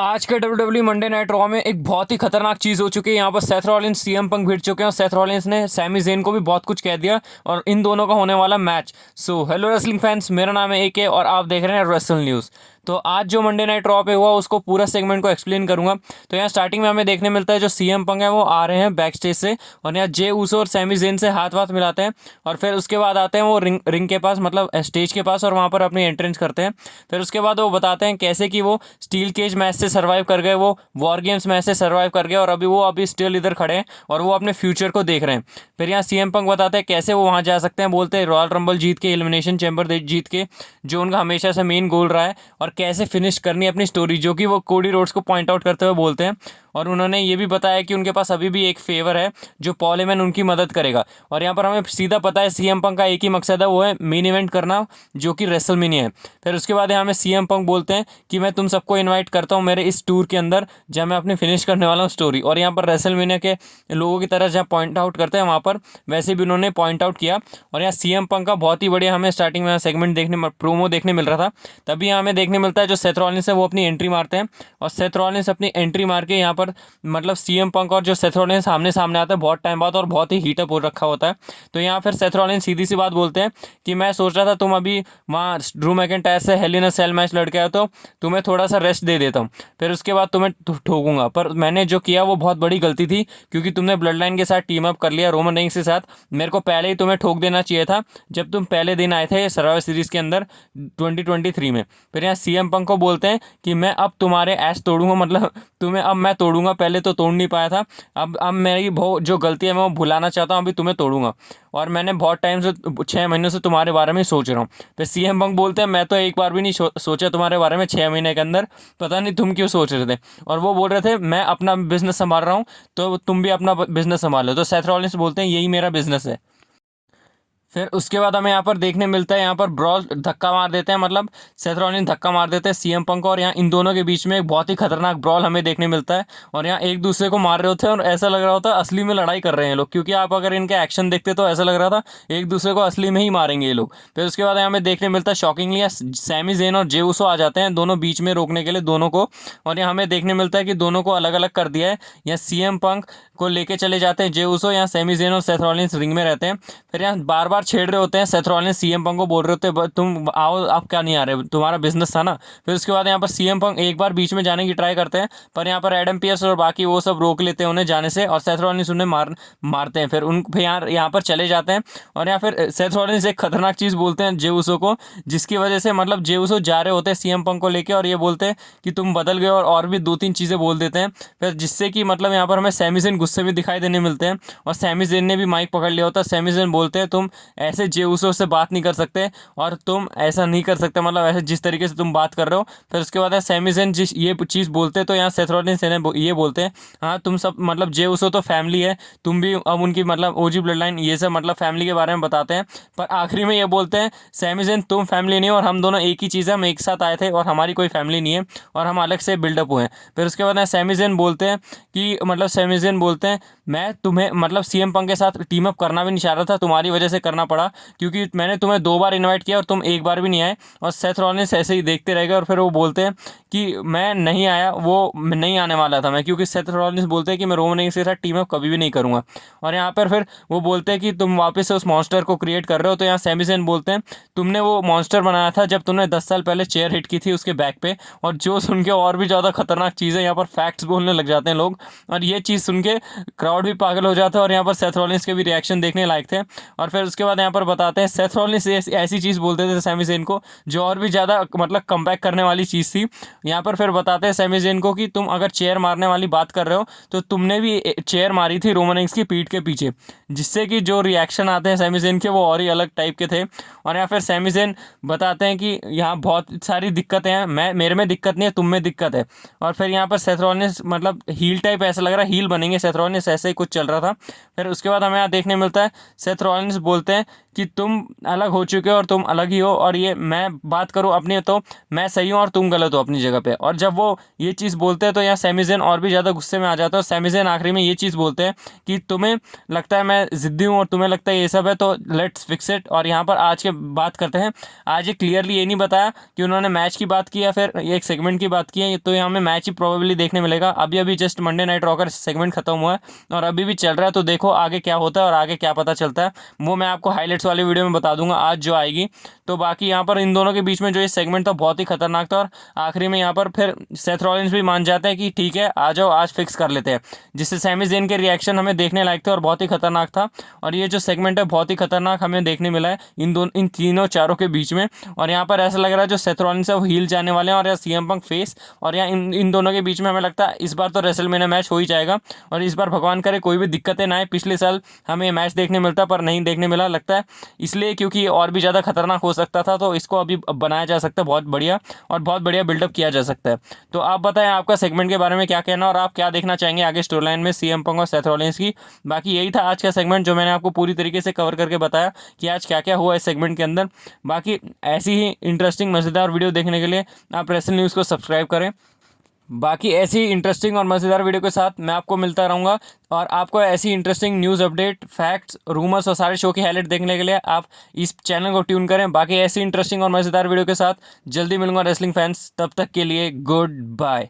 आज के WWE Monday night raw में एक बहुत ही खतरनाक चीज़ हो चुकी है। यहाँ पर सेथ रॉलिंस सीएम पंक भिड़ चुके हैं और सेथ रॉलिंस ने सैमी ज़ेन को भी बहुत कुछ कह दिया और इन दोनों का होने वाला match. So hello wrestling fans, मेरा नाम है एके और आप देख रहे हैं रेसल न्यूज़। तो आज जो मंडे नाइट रॉ पे हुआ उसको पूरा सेगमेंट को एक्सप्लेन करूंगा। तो यहाँ स्टार्टिंग में हमें देखने मिलता है जो सीएम पंक है वो आ रहे हैं बैक स्टेज से और यहाँ जे ऊसो और सैमी ज़ेन से हाथ वाथ मिलाते हैं और फिर उसके बाद आते हैं वो रिंग के पास, मतलब स्टेज के पास, और वहाँ पर अपनी एंट्रेंस करते हैं। फिर उसके बाद वो बताते हैं कैसे कि वो स्टील केज मैच से सर्वाइव कर गए, वो वॉर गेम्स मैच से सर्वाइव कर गए और अभी स्टिल इधर खड़े हैं और वो अपने फ्यूचर को देख रहे हैं। फिर यहाँ सीएम पंक बताते हैं कैसे वो वहाँ जा सकते हैं, बोलते हैं रॉयल रंबल जीत के, एलिमिनेशन चैम्बर जीत के, जो उनका हमेशा से मेन गोल रहा है, और कैसे फिनिश करनी है अपनी स्टोरी, जो कि वो कोडी रोड्स को पॉइंट आउट करते हुए बोलते हैं। और उन्होंने ये भी बताया कि उनके पास अभी भी एक फेवर है जो पॉल हेमन उनकी मदद करेगा। और यहाँ पर हमें सीधा पता है सीएम पंक का एक ही मकसद है, वो है मेन इवेंट करना, जो कि रेसलमेनिया है। फिर उसके बाद यहाँ हमें सीएम पंक बोलते हैं कि मैं तुम सबको इनवाइट करता हूँ मेरे इस टूर के अंदर, जहाँ मैं अपनी फिनिश करने वाला हूँ स्टोरी। और यहाँ पर रेसलमेनिया के लोगों की तरह जहाँ पॉइंट आउट करते हैं वहाँ पर वैसे भी उन्होंने पॉइंट आउट किया। और यहाँ सीएम पंक का बहुत ही बढ़िया हमें स्टार्टिंग में सेगमेंट प्रोमो देखने मिल रहा था। तभी यहाँ हमें देखने मिलता है जो सेथ रॉलिंस है वो अपनी एंट्री मारते हैं और सेथ रॉलिंस अपनी एंट्री मार के यहाँ पर, मतलब सीएम पंक और जो सेथ रॉलिंस सामने सामने आता है बहुत टाइम बाद और बहुत ही हीटअप हो रखा होता है। तो यहाँ फिर सेथ रॉलिंस सीधी सी बात बोलते हैं कि मैं सोच रहा था तुम अभी वहाँ ड्रू मैकिंटायर से हेल इन अ सेल मैच लड़के आए तो तुम्हें थोड़ा सा रेस्ट दे देता हूँ, फिर उसके बाद तुम्हें ठोकूंगा। पर मैंने जो किया वो बहुत बड़ी गलती थी, क्योंकि तुमने ब्लड लाइन के साथ टीम अप कर लिया रोमन रेंस के साथ। मेरे को पहले ही तुम्हें ठोक देना चाहिए था जब तुम पहले दिन आए थे सर्वाइवर सीरीज़ के अंदर 2023 में। फिर यहाँ सीएम पंक को बोलते हैं कि मैं अब तुम्हारे ऐश तोड़ूंगा, मतलब तुम्हें अब मैं तोड़ूंगा, पहले तो तोड़ नहीं पाया था, अब मेरी बहुत जो गलती है मैं वो भुलाना चाहता हूँ, अभी तुम्हें तोड़ूंगा। और मैंने बहुत टाइम से 6 महीनों से तुम्हारे बारे में सोच रहा हूँ। फिर सीएम पंक बोलते हैं मैं तो एक बार भी नहीं सोचा तुम्हारे बारे में 6 महीने के अंदर, पता नहीं तुम क्यों सोच रहे थे। और वो बोल रहे थे मैं अपना बिजनेस संभाल रहा हूँ तो तुम भी अपना बिजनेस संभालो। तो सेथ रॉलिंस बोलते हैं यही मेरा बिजनेस है। फिर उसके बाद हमें यहाँ पर देखने मिलता है, यहाँ पर ब्रॉल धक्का मार देते हैं, मतलब सेथ रॉलिंस धक्का मार देते हैं सीएम पंक को, और यहाँ इन दोनों के बीच में एक बहुत ही खतरनाक ब्रॉल हमें देखने मिलता है। और यहाँ एक दूसरे को मार रहे होते हैं और ऐसा लग रहा होता है असली में लड़ाई कर रहे हैं लोग, क्योंकि आप अगर इनके एक्शन देखते तो ऐसा लग रहा था एक दूसरे को असली में ही मारेंगे ये लोग। फिर उसके बाद हमें देखने मिलता है शॉकिंगली सैमी ज़ेन और जे ऊसो आ जाते हैं दोनों बीच में रोकने के लिए दोनों को। और यहाँ हमें देखने मिलता है कि दोनों को अलग अलग कर दिया है। यहाँ सीएम पंक को लेके चले जाते हैं जे ऊसो, यहाँ सैमी ज़ेन और सेथ रॉलिंस रिंग में रहते हैं। फिर यहाँ बार बार छेड़ रहे होते हैं, सेथ रॉलिंस सीएम पंक को बोल रहे होते हैं तुम आओ, आप क्या नहीं आ रहे, तुम्हारा बिजनेस था ना। फिर उसके बाद यहाँ पर सीएम पंक एक बार बीच में जाने की ट्राई करते हैं, पर यहाँ पर एडम पियर्स और बाकी वो सब रोक लेते हैं उन्हें जाने से, और सेथ रॉलिंस उन्हें मारते हैं। फिर उन फिर यहाँ पर चले जाते हैं और यहाँ फिर सेथ रॉलिंस एक खतरनाक चीज़ बोलते हैं जे ऊसो को, जिसकी वजह से मतलब जे ऊसो जा रहे होते हैं सीएम पंक को लेके और ये बोलते हैं कि तुम बदल गए, और भी दो तीन चीज़ें बोल देते हैं। फिर जिससे कि मतलब यहाँ पर हमें सैमी ज़ेन गुस्से में दिखाई देने मिलते हैं और सैमी ज़ेन ने भी माइक पकड़ लिया होता है। सैमी ज़ेन बोलते हैं तुम ऐसे जे ऊसो से बात नहीं कर सकते और तुम ऐसा नहीं कर सकते, मतलब ऐसे जिस तरीके से तुम बात कर रहे हो। फिर उसके बाद सैमी ज़ेन जिस ये चीज़ बोलते हैं तो यहाँ सेथ रॉलिंस ये बोलते हैं हाँ तुम सब, मतलब जे ऊसो तो फैमिली है, तुम भी अब उनकी मतलब ओजी ब्लड लाइन, ये सब मतलब फैमिली के बारे में बताते हैं। पर आखिरी में ये बोलते हैं सैमी ज़ेन तुम फैमिली नहीं हो और हम दोनों एक ही चीज़ है, हम एक साथ आए थे और हमारी कोई फैमिली नहीं है और हम अलग से बिल्डअप हुए हैं। फिर उसके बाद सैमी ज़ेन बोलते हैं कि मतलब सैमी ज़ेन बोलते हैं मैं तुम्हें मतलब सीएम पंक के साथ टीम अप करना भी नहीं चाह रहा था, तुम्हारी वजह से करना पड़ा, क्योंकि मैंने तुम्हें 2 बार इनवाइट किया और तुम एक बार भी नहीं आए। और सेथ रॉलिंस ऐसे ही देखते रह गए और फिर वो बोलते हैं कि मैं नहीं आया, वो नहीं आने वाला था मैं, क्योंकि सेथ रॉलिंस बोलते हैं कि मैं रोमन रेंस के साथ टीम अप कभी भी नहीं करूँगा। और यहाँ पर फिर वो बोलते हैं कि तुम वापस से उस मॉन्स्टर को क्रिएट कर रहे हो। तो यहाँ सैमी ज़ेन बोलते हैं तुमने वो मॉन्स्टर बनाया था जब तुमने 10 साल पहले चेयर हिट की थी उसके बैक पे। और जो सुन के और भी ज़्यादा खतरनाक चीज़ है, यहाँ पर फैक्ट्स बोलने लग जाते हैं लोग, और ये चीज़ सुन के क्राउड भी पागल हो जाता है। और यहाँ पर सेथ रॉलिंस के भी रिएक्शन देखने लायक थे। और फिर उसके बाद यहाँ पर बताते हैं सेथ रॉलिंस ऐसी चीज़ बोलते थे सैमी ज़ेन को जो और भी ज़्यादा मतलब कमबैक करने वाली चीज़ थी। यहाँ पर फिर बताते हैं सैमी ज़ेन को कि तुम अगर चेयर मारने वाली बात कर रहे हो तो तुमने भी चेयर मारी थी रोमन रेंस की पीठ के पीछे, जिससे कि जो रिएक्शन आते हैं सैमी ज़ेन के वो और ही अलग टाइप के थे। और यहाँ फिर सैमी ज़ेन बताते हैं कि यहाँ बहुत सारी दिक्कतें हैं, मेरे में दिक्कत नहीं है, तुम में दिक्कत है। और फिर यहाँ पर सेथ रॉलिंस मतलब हील टाइप, ऐसा लग रहा है हील बनेंगे सेथ रॉलिंस, ऐसे ही कुछ चल रहा था। फिर उसके बाद हमें यहाँ देखने मिलता है सेथ रॉलिंस बोलते हैं हैं कि तुम अलग हो चुके हो और तुम अलग ही हो, और ये मैं बात करूँ अपनी तो मैं सही हूँ और तुम गलत हो अपनी जगह पे। और जब वो ये चीज़ बोलते हैं तो यहाँ सैमी ज़ेन और भी ज़्यादा गुस्से में आ जाता है, और सैमी ज़ेन आखिरी में ये चीज़ बोलते हैं कि तुम्हें लगता है मैं ज़िद्दी हूँ और तुम्हें लगता है ये सब है, तो लेट्स फिक्स इट। और यहाँ पर आज के बात करते हैं। आज ये क्लियरली ये नहीं बताया कि उन्होंने मैच की बात की या फिर एक सेगमेंट की बात की है, तो यहाँ हमें मैच ही प्रोबेबली देखने मिलेगा। अभी अभी जस्ट मंडे नाइट रॉ का सेगमेंट खत्म हुआ है और अभी भी चल रहा है, तो देखो आगे क्या होता है और आगे क्या पता चलता है, वो मैं आपको हाईलाइट्स वाली वीडियो में बता दूंगा आज जो आएगी। तो बाकी यहाँ पर इन दोनों के बीच में जो ये सेगमेंट था बहुत ही खतरनाक था, और आखिरी में यहाँ पर फिर सेथ रॉलिंस भी मान जाते हैं कि ठीक है आ जाओ आज फिक्स कर लेते हैं, जिससे सैमी ज़ेन के रिएक्शन हमें देखने लायक थे और बहुत ही खतरनाक था। और ये जो सेगमेंट है बहुत ही खतरनाक हमें देखने मिला है इन तीनों चारों के बीच में। और यहाँ पर ऐसा लग रहा है जो सेथ रॉलिंस है वो हील जाने वाले हैं और या सीएम पंक फेस, और यहाँ इन दोनों के बीच में हमें लगता है इस बार तो रेसलमेनिया मैच हो ही जाएगा। और इस बार भगवान करे कोई भी दिक्कतें ना आए, पिछले साल हमें ये मैच देखने मिलता पर नहीं देखने मिला, लगता है इसलिए क्योंकि ये और भी ज़्यादा खतरनाक हो सकता था, तो इसको अभी बनाया जा सकता है बहुत बढ़िया, और बहुत बढ़िया बिल्डअप किया जा सकता है। तो आप बताएं आपका सेगमेंट के बारे में क्या कहना, और आप क्या देखना चाहेंगे आगे स्टोरी लाइन में सीएम पंक और सेथ रॉलिंस की। बाकी यही था आज का सेगमेंट जो मैंने आपको पूरी तरीके से कवर करके बताया कि आज क्या क्या हुआ इस सेगमेंट के अंदर। बाकी ऐसी ही इंटरेस्टिंग मज़ेदार वीडियो देखने के लिए आप रेसल न्यूज़ को सब्सक्राइब करें। बाकी ऐसी ही इंटरेस्टिंग और मज़ेदार वीडियो के साथ मैं आपको मिलता रहूँगा, और आपको ऐसी interesting news update, facts, rumours और सारे शो की हाईलाइट देखने के लिए आप इस चैनल को ट्यून करें। बाकी ऐसी इंटरेस्टिंग और मज़ेदार वीडियो के साथ जल्दी मिलूंगा रेसलिंग फैंस, तब तक के लिए गुड बाय।